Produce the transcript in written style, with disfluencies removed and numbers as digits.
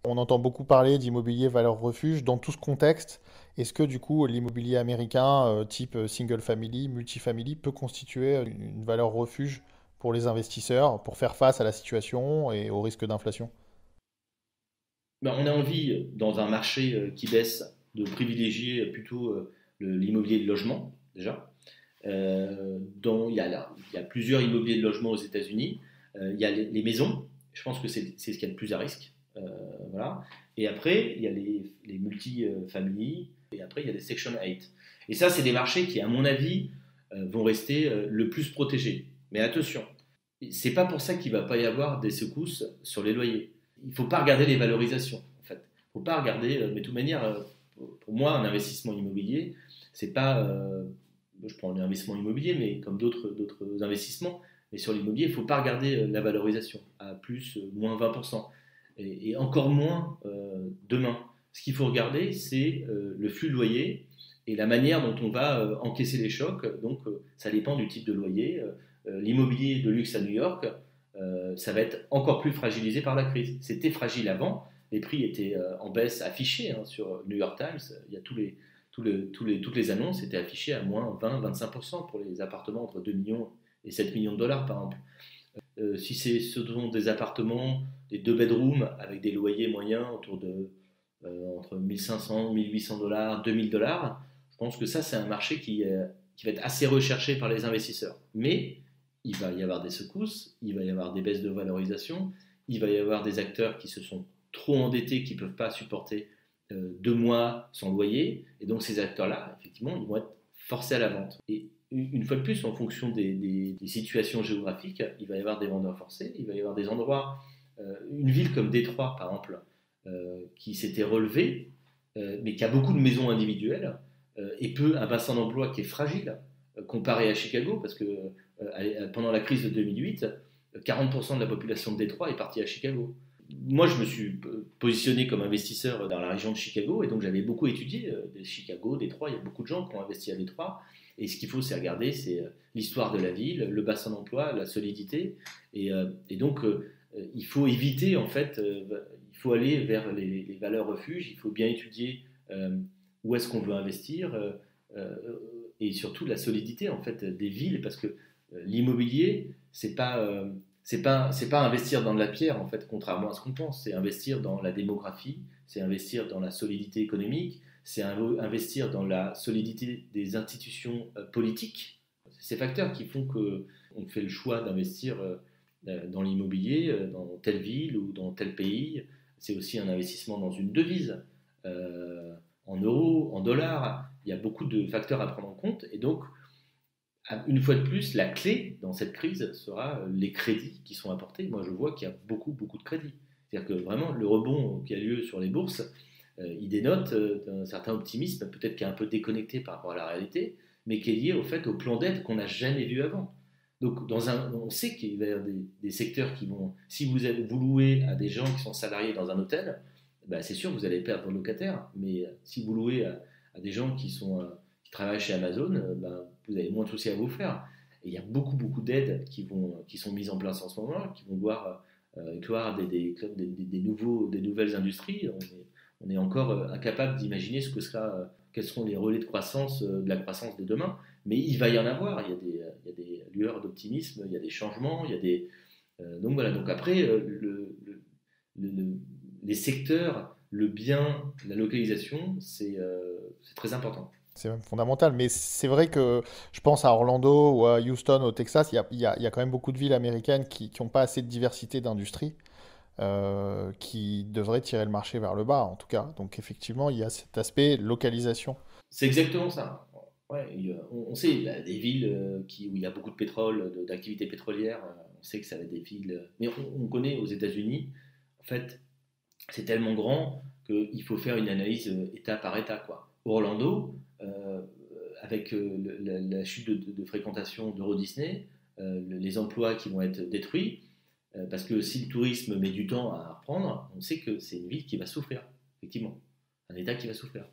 On entend beaucoup parler d'immobilier valeur refuge. Dans tout ce contexte, est-ce que du coup l'immobilier américain type single family, multifamily peut constituer une valeur refuge pour les investisseurs pour faire face à la situation et au risque d'inflation? Ben, on a envie, dans un marché qui baisse, de privilégier plutôt l'immobilier de logement, déjà. Dont il y a plusieurs immobiliers de logement aux États-Unis. Il y a les maisons, je pense que c'est ce qu'il y a de plus à risque. Voilà. Et après, il y a les multi-familles, et après, il y a les Section 8. Et ça, c'est des marchés qui, à mon avis, vont rester le plus protégés. Mais attention, c'est pas pour ça qu'il va pas y avoir des secousses sur les loyers. Il ne faut pas regarder les valorisations, en fait. Il ne faut pas regarder, mais de toute manière, pour moi, un investissement immobilier, c'est pas, je prends l'investissement immobilier, mais comme d'autres investissements, mais sur l'immobilier, il ne faut pas regarder la valorisation à plus, moins 20%, et encore moins demain. Ce qu'il faut regarder, c'est le flux de loyer et la manière dont on va encaisser les chocs. Donc, ça dépend du type de loyer. L'immobilier de luxe à New York, ça va être encore plus fragilisé par la crise. C'était fragile avant, les prix étaient en baisse affichés hein, sur New York Times. Il y a toutes les annonces étaient affichées à moins 20-25% pour les appartements entre 2 millions et 7 millions de dollars par exemple. Si ce sont des appartements, des deux bedrooms avec des loyers moyens autour de entre 1500, 1800 dollars, 2000 dollars, je pense que ça c'est un marché qui va être assez recherché par les investisseurs. Mais il va y avoir des secousses, il va y avoir des baisses de valorisation, il va y avoir des acteurs qui se sont trop endettés, qui ne peuvent pas supporter 2 mois sans loyer, et donc ces acteurs-là, effectivement, ils vont être forcés à la vente. Et une fois de plus, en fonction des situations géographiques, il va y avoir des vendeurs forcés, il va y avoir des endroits, une ville comme Détroit, par exemple, qui s'était relevée, mais qui a beaucoup de maisons individuelles, et peu un bassin d'emploi qui est fragile, comparé à Chicago, parce que pendant la crise de 2008, 40% de la population de Détroit est partie à Chicago. Moi, je me suis positionné comme investisseur dans la région de Chicago, et donc j'avais beaucoup étudié Chicago, Détroit. Il y a beaucoup de gens qui ont investi à Détroit. Et ce qu'il faut, c'est regarder, c'est l'histoire de la ville, le bassin d'emploi, la solidité. Et donc, il faut éviter, en fait, il faut aller vers les valeurs refuges. Il faut bien étudier où est-ce qu'on veut investir et surtout la solidité, en fait, des villes, parce que l'immobilier, c'est pas investir dans de la pierre, en fait, contrairement à ce qu'on pense. C'est investir dans la démographie, c'est investir dans la solidité économique, c'est investir dans la solidité des institutions politiques. C'est ces facteurs qui font qu'on fait le choix d'investir dans l'immobilier, dans telle ville ou dans tel pays. C'est aussi un investissement dans une devise, en euros, en dollars. Il y a beaucoup de facteurs à prendre en compte. Et donc, une fois de plus, la clé dans cette crise sera les crédits qui sont apportés. Moi, je vois qu'il y a beaucoup, beaucoup de crédits. C'est-à-dire que vraiment, le rebond qui a lieu sur les bourses, il dénote d'un certain optimisme, peut-être qui est un peu déconnecté par rapport à la réalité, mais qui est lié au fait au plan d'aide qu'on n'a jamais vu avant. Donc, on sait qu'il va y avoir des secteurs qui vont. Si vous louez à des gens qui sont salariés dans un hôtel, bah, c'est sûr que vous allez perdre vos locataires. Mais si vous louez à des gens qui travaillent chez Amazon, bah, vous avez moins de soucis à vous faire. Et il y a beaucoup, beaucoup d'aides qui sont mises en place en ce moment, qui vont voir éclore des nouvelles industries. On est encore incapable d'imaginer quels seront les relais de croissance, de la croissance de demain. Mais il va y en avoir. Il y a des lueurs d'optimisme, il y a des changements, donc voilà. Donc après, le- les secteurs, le bien, la localisation, c'est très important. C'est même fondamental. Mais c'est vrai que je pense à Orlando ou à Houston au Texas, il y a quand même beaucoup de villes américaines qui n'ont pas assez de diversité d'industrie, qui devraient tirer le marché vers le bas, en tout cas. Donc effectivement, il y a cet aspect localisation. C'est exactement ça. Ouais, on sait, il y a des villes où il y a beaucoup de pétrole, d'activités pétrolières. On sait que ça va être des villes. Mais on connaît aux États-Unis, en fait, c'est tellement grand qu'il faut faire une analyse État par État, quoi. Orlando, avec la chute de fréquentation d'Euro Disney, les emplois qui vont être détruits, parce que si le tourisme met du temps à reprendre, on sait que c'est une ville qui va souffrir, effectivement. Un État qui va souffrir.